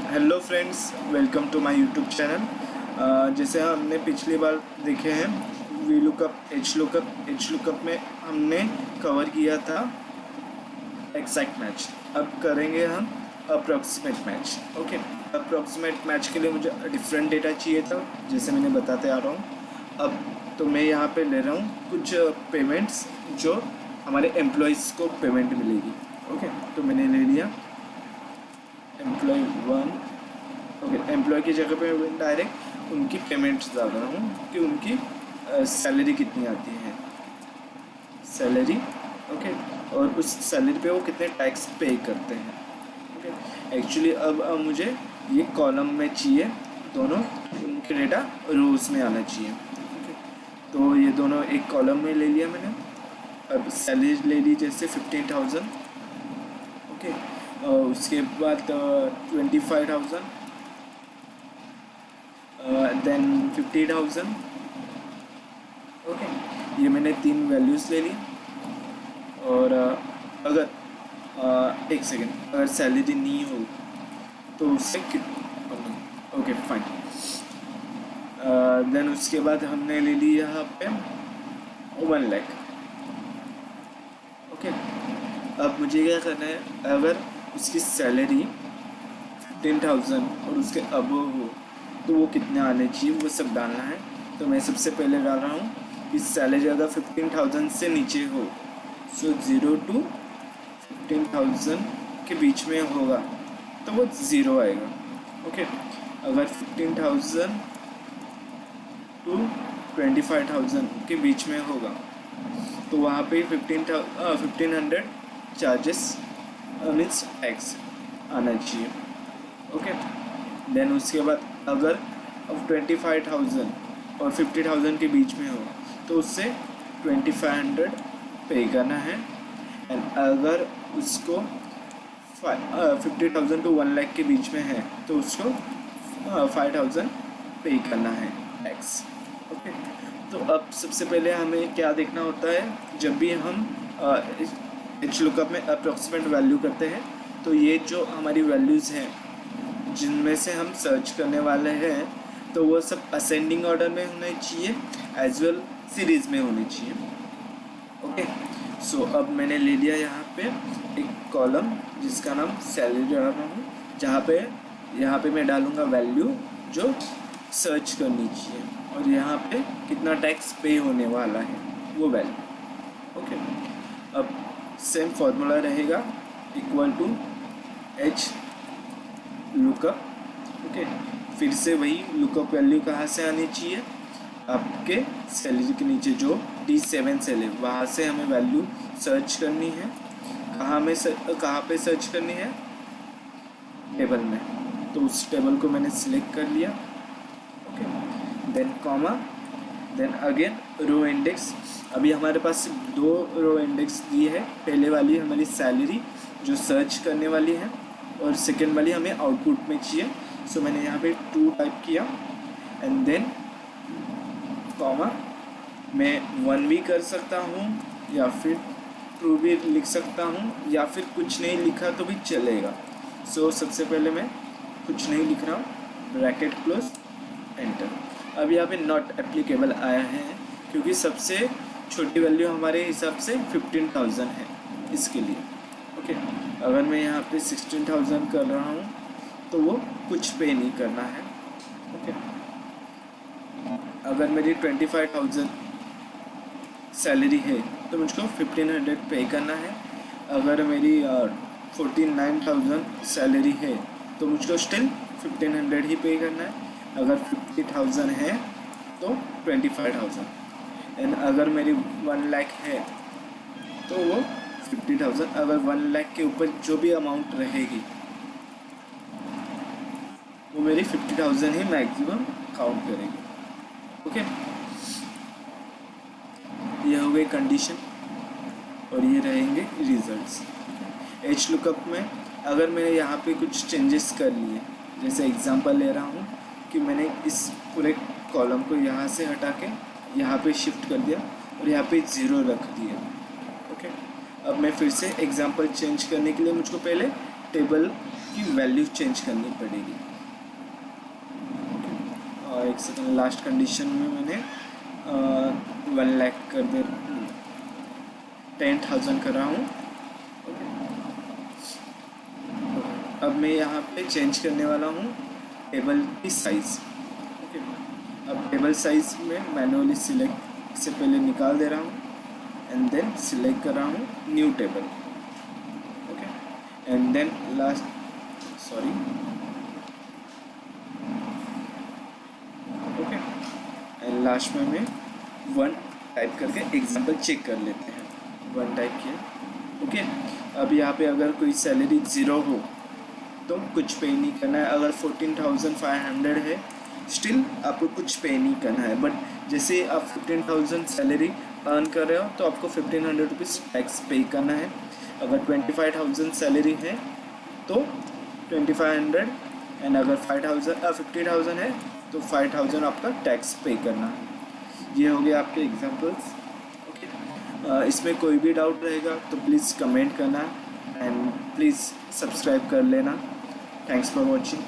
Hello friends, welcome to my YouTube channel. जैसे हमने पिछली बार देखे हैं वी लुकअप, एच लुकअप में हमने कवर किया था एग्जैक्ट मैच। अब करेंगे हम approximate match. Okay, approximate match के लिए मुझे डिफरेंट डेटा चाहिए था, जैसे मैंने बताते आ रहा हूँ। अब तो मैं यहाँ पे ले रहा हूँ कुछ पेमेंट्स जो हमारे एम्प्लॉयज़ को पेमेंट मिलेगी। ओके, तो मैंने ले लिया एम्प्लॉय 1। ओके, एम्प्लॉय की जगह पे मैं डायरेक्ट उनकी पेमेंट्स डाल रहा हूँ कि उनकी सैलरी कितनी आती है, सैलरी। ओके, और उस सैलरी पे वो कितने टैक्स पे करते हैं। ओके, एक्चुअली अब मुझे ये कॉलम में चाहिए, दोनों उनके डेटा रोज में आना चाहिए। ओके, तो ये दोनों एक कॉलम में ले लिया मैंने। अब सैलरी ले ली जैसे 15,000। ओके, उसके बाद 25,000, देन 50,000। ओके, ये मैंने तीन वैल्यूज़ ले ली। और अगर एक सेकेंड, अगर सैलरी नहीं हो तो उससे ओके फाइन। देन उसके बाद हमने ले ली यहाँ पे 1 लाख। ओके, अब मुझे क्या करना है, अगर उसकी सैलरी 15,000 और उसके अबव हो तो वो कितने आने चाहिए वो सब डालना है। तो मैं सबसे पहले डाल रहा हूँ कि सैलरी अगर 15,000 से नीचे हो, सो 0 to 15,000 के बीच में होगा तो वो 0 आएगा। ओके, अगर 15,000 to 25,000 के बीच में होगा तो वहाँ पे 1500 चार्जेस मीन्स टैक्स आना चाहिए। ओके, देन उसके बाद अगर अब 25,000 और 50,000 के बीच में हो तो उससे 2500 पे करना है। एंड अगर उसको 50,000 to 1 लाख के बीच में है तो उसको 5,000 पे करना है टैक्स। ओके, तो अब सबसे पहले हमें क्या देखना होता है, जब भी हम एच लुकअप में अप्रॉक्सीमेट वैल्यू करते हैं तो ये जो हमारी वैल्यूज़ हैं जिनमें से हम सर्च करने वाले हैं तो वो सब असेंडिंग ऑर्डर में होने चाहिए, एज वेल सीरीज़ में होनी चाहिए। ओके, सो अब मैंने ले लिया यहाँ पे एक कॉलम जिसका नाम सैलरी डाल रहा हूँ, यहाँ पे मैं डालूँगा वैल्यू जो सर्च करनी चाहिए और यहाँ पे कितना टैक्स पे होने वाला है वो वैल्यू। ओके, अब सेम फॉर्मूला रहेगा equal to H lookup. Okay, फिर से वही लुकअप वैल्यू कहाँ से आनी चाहिए, आपके सैलरी के नीचे जो D7 सेल है वहाँ से हमें वैल्यू सर्च करनी है। कहाँ पे सर्च करनी है, टेबल में। तो उस टेबल को मैंने सिलेक्ट कर लिया। Okay, then comma, then again row index. अभी हमारे पास सिर्फ 2 रो इंडेक्स दिए है। पहले वाली हमारी सैलरी जो सर्च करने वाली है और सेकेंड वाली हमें आउटपुट में चाहिए। सो मैंने यहाँ पे 2 टाइप किया एंड देन कॉमा। मैं 1 भी कर सकता हूँ या फिर ट्रू भी लिख सकता हूँ या फिर कुछ नहीं लिखा तो भी चलेगा। सो सबसे पहले मैं कुछ नहीं लिख रहा हूँ, ब्रैकेट क्लोज, एंटर। अब यहाँ पे नॉट एप्लीकेबल आया है क्योंकि सबसे छोटी वैल्यू हमारे हिसाब से 15,000 है इसके लिए। ओके, अगर मैं यहाँ पे 16,000 कर रहा हूँ तो वो कुछ पे नहीं करना है। ओके, अगर मेरी 25,000 सैलरी है तो मुझको 1,500 पे करना है। अगर मेरी 49,000 सैलरी है तो मुझको स्टिल 1,500 ही पे करना है। अगर 50,000 है तो 25,000। एंड अगर मेरी 1 लाख है तो वो 50,000। अगर 1 लाख के ऊपर जो भी अमाउंट रहेगी वो मेरी 50,000 ही मैक्सिमम काउंट करेगी। ओके, ये हो गई कंडीशन और ये रहेंगे रिजल्ट्स। एच लुकअप में अगर मैंने यहाँ पे कुछ चेंजेस कर लिए, जैसे एग्जांपल ले रहा हूँ कि मैंने इस पूरे कॉलम को यहाँ से हटा के यहाँ पे शिफ्ट कर दिया और यहाँ पे 0 रख दिया। ओके, अब मैं फिर से एग्जांपल चेंज करने के लिए मुझको पहले टेबल की वैल्यू चेंज करनी पड़ेगी। और एक सेकंड, लास्ट कंडीशन में मैंने 1 लाख कर दे 10,000 कर रहा हूँ। अब मैं यहाँ पे चेंज करने वाला हूँ टेबल की साइज़। ओके, अब टेबल साइज़ में मैनुअली सिलेक्ट से पहले निकाल दे रहा हूँ एंड देन सिलेक्ट कर रहा हूँ new table. Okay, and then and last में मैं 1 टाइप करके एग्जांपल चेक कर लेते हैं। 1 टाइप किया। ओके, अब यहाँ पे अगर कोई सैलरी 0 हो तो कुछ पे नहीं करना है। अगर 14,500 है स्टिल आपको कुछ पे नहीं करना है। बट जैसे आप 15,000 सैलरी अर्न कर रहे हो तो आपको 1,500 रुपीज़ टैक्स पे करना है। अगर 25,000 सैलरी है तो 2,500, एंड अगर 50,000 है तो 5,000 आपका टैक्स पे करना है। ये हो गया आपके एग्जांपल्स। ओके, इसमें कोई भी डाउट रहेगा तो प्लीज़ कमेंट करना एंड प्लीज़ सब्सक्राइब कर लेना। Thanks for watching.